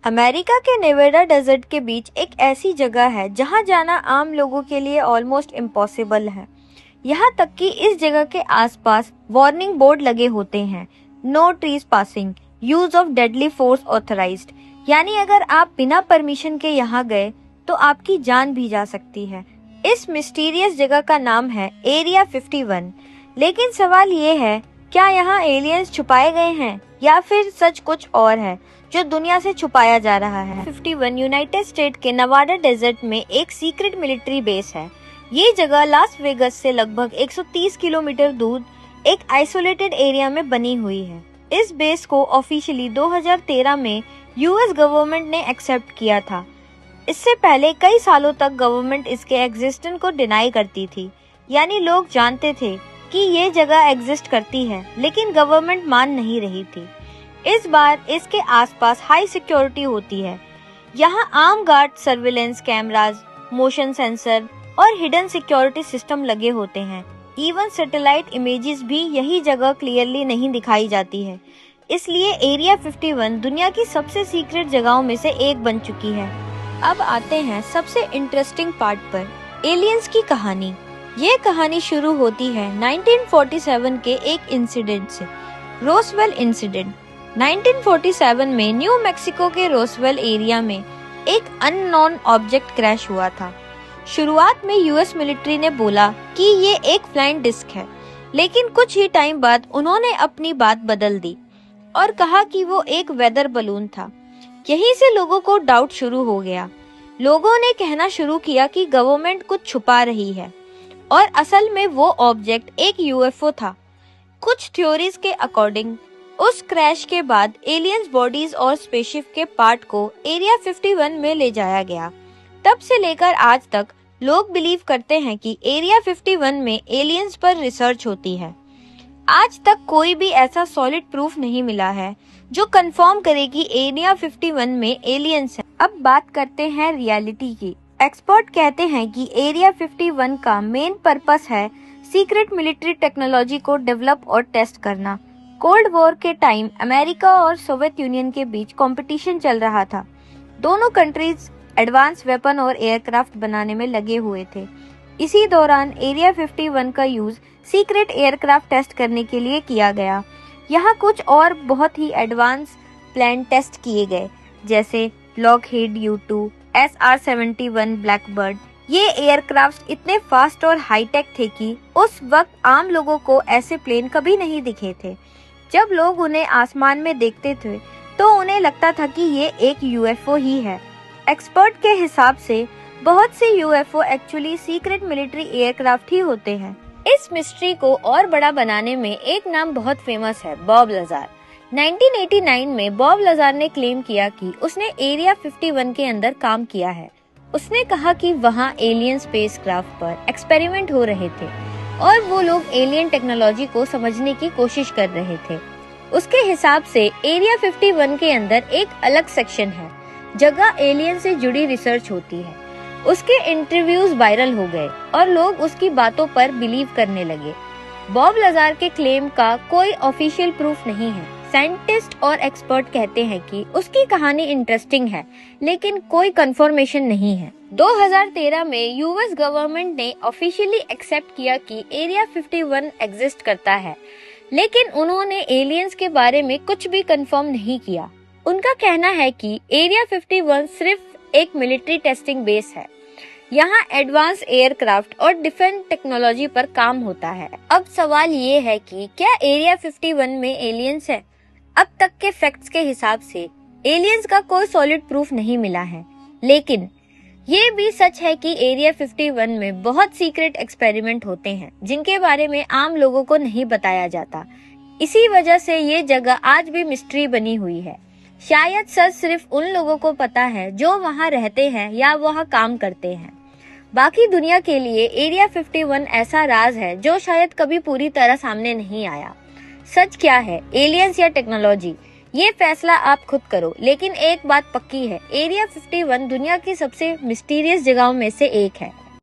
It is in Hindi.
अमेरिका के नेवाडा डेजर्ट के बीच एक ऐसी जगह है जहां जाना आम लोगों के लिए ऑलमोस्ट इम्पॉसिबल है। यहाँ तक कि इस जगह के आसपास वार्निंग बोर्ड लगे होते हैं, no trespassing, use of deadly force authorised. यानी अगर आप बिना परमिशन के यहाँ गए तो आपकी जान भी जा सकती है। इस मिस्टीरियस जगह का नाम है एरिया 51। लेकिन सवाल ये है, क्या यहाँ एलियंस छुपाए गए हैं या फिर सच कुछ और है जो दुनिया से छुपाया जा रहा है। 51 यूनाइटेड स्टेट के नवाडा डेजर्ट में एक सीक्रेट मिलिट्री बेस है। ये जगह लास वेगस से लगभग 130 किलोमीटर दूर एक आइसोलेटेड एरिया में बनी हुई है। इस बेस को ऑफिशियली 2013 में यूएस गवर्नमेंट ने एक्सेप्ट किया था। इससे पहले कई सालों तक गवर्नमेंट इसके एग्जिस्टेंस को डिनाई करती थी, यानी लोग जानते थे कि ये जगह एग्जिस्ट करती है लेकिन गवर्नमेंट मान नहीं रही थी। इस बार इसके आसपास हाई सिक्योरिटी होती है। यहाँ arm guard, surveillance cameras, motion sensor और हिडन सिक्योरिटी सिस्टम लगे होते हैं। इवन सैटेलाइट इमेजेस भी यही जगह क्लियरली नहीं दिखाई जाती है। इसलिए एरिया 51 दुनिया की सबसे सीक्रेट जगहों में से एक बन चुकी है। अब आते हैं सबसे इंटरेस्टिंग पार्ट पर, एलियंस की कहानी। ये कहानी शुरू होती है 1947 के एक इंसिडेंट से, रोसवेल इंसिडेंट। 1947 में न्यू मैक्सिको के रोसवेल एरिया में एक अननोन ऑब्जेक्ट क्रैश हुआ था। शुरुआत में यूएस मिलिट्री ने बोला कि ये एक फ्लाइंग डिस्क है, लेकिन कुछ ही टाइम बाद उन्होंने अपनी बात बदल दी और कहा कि वो एक वेदर बलून था। यहीं से लोगों को डाउट शुरू हो गया। लोगों ने कहना शुरू किया कि गवर्नमेंट कुछ छुपा रही है और असल में वो ऑब्जेक्ट एक यूएफओ था। कुछ थ्योरीज के अकॉर्डिंग उस क्रैश के बाद एलियंस बॉडीज और स्पेसशिप के पार्ट को एरिया 51 में ले जाया गया। तब से लेकर आज तक लोग बिलीव करते हैं कि एरिया 51 में एलियंस पर रिसर्च होती है। आज तक कोई भी ऐसा सॉलिड प्रूफ नहीं मिला है जो कंफर्म करे कि एरिया 51 में एलियंस है। अब बात करते हैं रियलिटी की। एक्सपर्ट कहते हैं कि एरिया 51 का मेन पर्पस है सीक्रेट मिलिट्री टेक्नोलॉजी को डेवलप और टेस्ट करना। कोल्ड वॉर के टाइम अमेरिका और सोवियत यूनियन के बीच कंपटीशन चल रहा था। दोनों कंट्रीज एडवांस वेपन और एयरक्राफ्ट बनाने में लगे हुए थे। इसी दौरान एरिया 51 का यूज सीक्रेट एयरक्राफ्ट टेस्ट करने के लिए किया गया। यहाँ कुछ और बहुत ही एडवांस प्लान टेस्ट किए गए, जैसे लॉकहीड U-2, SR-71 ब्लैकबर्ड। ये एयरक्राफ्ट इतने फास्ट और हाईटेक थे कि उस वक्त आम लोगों को ऐसे प्लेन कभी नहीं दिखे थे। जब लोग उन्हें आसमान में देखते थे तो उन्हें लगता था कि ये एक यूएफओ ही है। एक्सपर्ट के हिसाब से बहुत से UFO actually secret military aircraft ही होते हैं। इस मिस्ट्री को और बड़ा बनाने में एक नाम बहुत फेमस है, बॉब लज़ार। 1989 में बॉब लज़ार ने क्लेम किया कि उसने एरिया 51 के अंदर काम किया है। उसने कहा कि वहाँ एलियन स्पेसक्राफ्ट पर एक्सपेरिमेंट हो रहे थे और वो लोग एलियन टेक्नोलॉजी को समझने की कोशिश कर रहे थे। उसके हिसाब से एरिया 51 के अंदर एक अलग सेक्शन है, जगह एलियन से जुड़ी रिसर्च होती है। उसके इंटरव्यूज वायरल हो गए और लोग उसकी बातों पर बिलीव करने लगे। बॉब लज़ार के क्लेम का कोई ऑफिशियल प्रूफ नहीं है। साइंटिस्ट और एक्सपर्ट कहते हैं कि उसकी कहानी इंटरेस्टिंग है, लेकिन कोई कंफर्मेशन नहीं है। 2013 में यूएस गवर्नमेंट ने ऑफिशियली एक्सेप्ट किया कि एरिया 51 एग्जिस्ट करता है, लेकिन उन्होंने एलियंस के बारे में कुछ भी कंफर्म नहीं किया। उनका कहना है कि एरिया 51 सिर्फ एक मिलिट्री टेस्टिंग बेस है। यहाँ एडवांस एयरक्राफ्ट और डिफेंस टेक्नोलॉजी पर काम होता है। अब सवाल ये है कि क्या एरिया 51 में एलियंस है? अब तक के फैक्ट्स के हिसाब से एलियंस का कोई सॉलिड प्रूफ नहीं मिला है, लेकिन ये भी सच है कि एरिया 51 में बहुत सीक्रेट एक्सपेरिमेंट होते हैं जिनके बारे में आम लोगों को नहीं बताया जाता। इसी वजह से ये जगह आज भी मिस्ट्री बनी हुई है। शायद सच सिर्फ उन लोगों को पता है जो वहाँ रहते हैं या वहाँ काम करते हैं। बाकी दुनिया के लिए एरिया 51 ऐसा राज है जो शायद कभी पूरी तरह सामने नहीं आया। सच क्या है, एलियंस या टेक्नोलॉजी? ये फैसला आप खुद करो, लेकिन एक बात पक्की है, एरिया 51 दुनिया की सबसे मिस्टीरियस जगहों में से एक है।